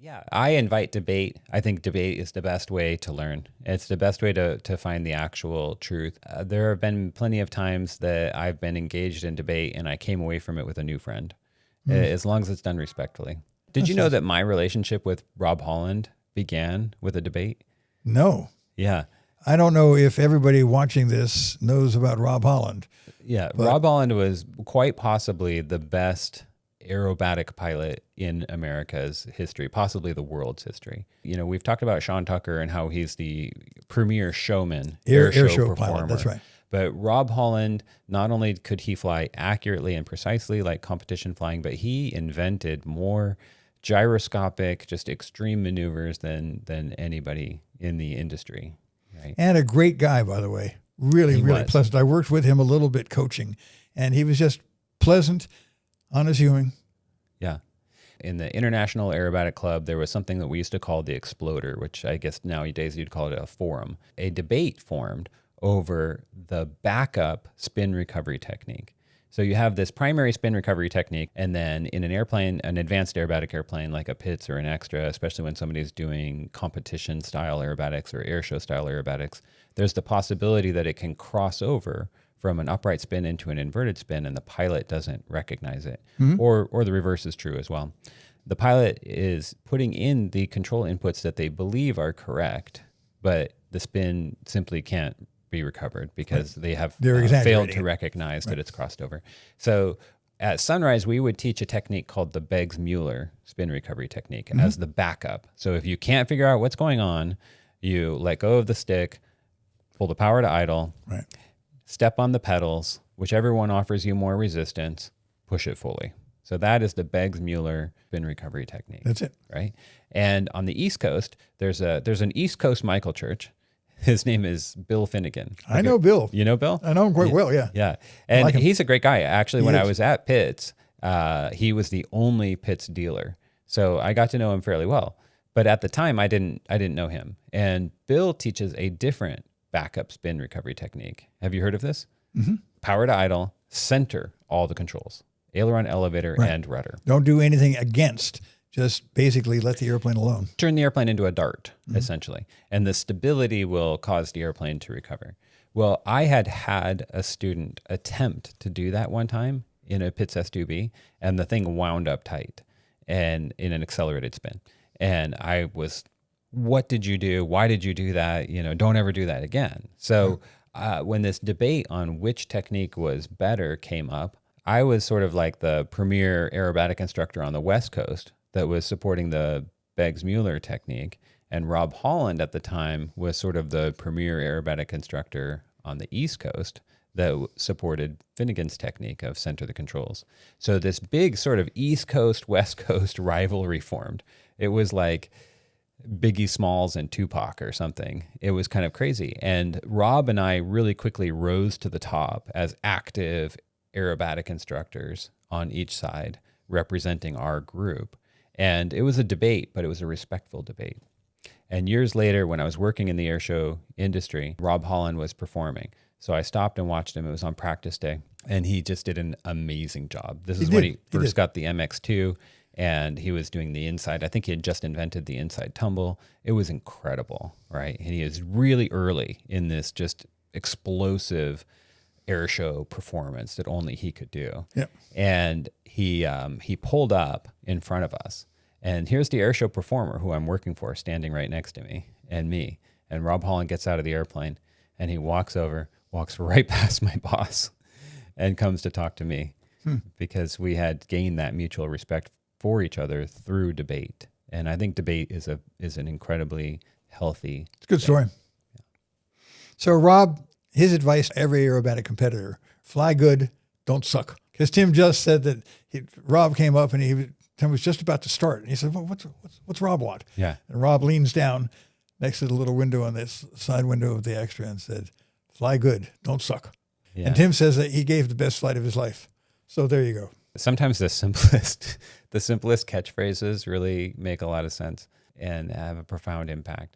Yeah, I invite debate. I think debate is the best way to learn. It's the best way to find the actual truth. There have been plenty of times that I've been engaged in debate and I came away from it with a new friend, as long as it's done respectfully. Did you know that my relationship with Rob Holland began with a debate? No. Yeah. I don't know if everybody watching this knows about Rob Holland. Yeah, Rob Holland was quite possibly the best aerobatic pilot in America's history, possibly the world's history. You know, we've talked about Sean Tucker and how he's the premier showman, air show performer. Pilot, that's right. But Rob Holland, not only could he fly accurately and precisely like competition flying, but he invented more gyroscopic, just extreme maneuvers than anybody in the industry. Right? And a great guy, by the way. Really pleasant. I worked with him a little bit coaching, and he was just pleasant, unassuming. Yeah. In the International Aerobatic Club, there was something that we used to call the Exploder, which I guess nowadays you'd call it a forum. A debate formed over the backup spin recovery technique. So you have this primary spin recovery technique, and then in an airplane, an advanced aerobatic airplane like a Pitts or an Extra, especially when somebody's doing competition style aerobatics or air show style aerobatics, there's the possibility that it can cross over from an upright spin into an inverted spin, and the pilot doesn't recognize it. Or the reverse is true as well. The pilot is putting in the control inputs that they believe are correct, but the spin simply can't be recovered because they have failed to recognize that it's crossed over. So at Sunrise, we would teach a technique called the Beggs-Mueller spin recovery technique as the backup. So if you can't figure out what's going on, you let go of the stick, pull the power to idle, step on the pedals, whichever one offers you more resistance, push it fully. So that is the Beggs-Mueller spin recovery technique. That's it. Right? And on the East Coast, there's an East Coast Michael Church. His name is Bill Finnegan. I know Bill. You know Bill? I know him quite well, yeah. Yeah. And he's a great guy. Actually, when I was at Pitts, he was the only Pitts dealer. So I got to know him fairly well. But at the time, I didn't know him. And Bill teaches a different backup spin recovery technique. Have you heard of this? Power to idle, center all the controls. Aileron, elevator, and rudder. Don't do anything against. Just basically let the airplane alone. Turn the airplane into a dart, essentially. And the stability will cause the airplane to recover. Well, I had a student attempt to do that one time in a Pitts S2B, and the thing wound up tight and in an accelerated spin. And I was, what did you do? Why did you do that? You know, don't ever do that again. So when this debate on which technique was better came up, I was sort of like the premier aerobatic instructor on the West Coast that was supporting the Beggs-Mueller technique. And Rob Holland at the time was sort of the premier aerobatic instructor on the East Coast that supported Finnegan's technique of center the controls. So this big sort of East Coast, West Coast rivalry formed. It was like Biggie Smalls and Tupac or something. It was kind of crazy. And Rob and I really quickly rose to the top as active aerobatic instructors on each side representing our group. And it was a debate, but it was a respectful debate. And years later, when I was working in the airshow industry, Rob Holland was performing. So I stopped and watched him. It was on practice day, and he just did an amazing job. This is when he first got the MX2, and he was doing the incite. I think he had just invented the incite tumble. It was incredible, right? And he is really early in this just explosive airshow performance that only he could do. Yep. And he pulled up in front of us. And here's the airshow performer who I'm working for standing right next to me. And Rob Holland gets out of the airplane and he walks right past my boss and comes to talk to me because we had gained that mutual respect for each other through debate. And I think debate is an incredibly healthy. It's a good story. Yeah. So Rob, his advice to every aerobatic competitor: fly good, don't suck. Because Tim just said that Rob came up and Tim was just about to start. And he said, well, what's Rob want? Yeah. And Rob leans down next to the little window on this side window of the Extra and said, fly good, don't suck. Yeah. And Tim says that he gave the best flight of his life. So there you go. Sometimes the simplest catchphrases really make a lot of sense and have a profound impact.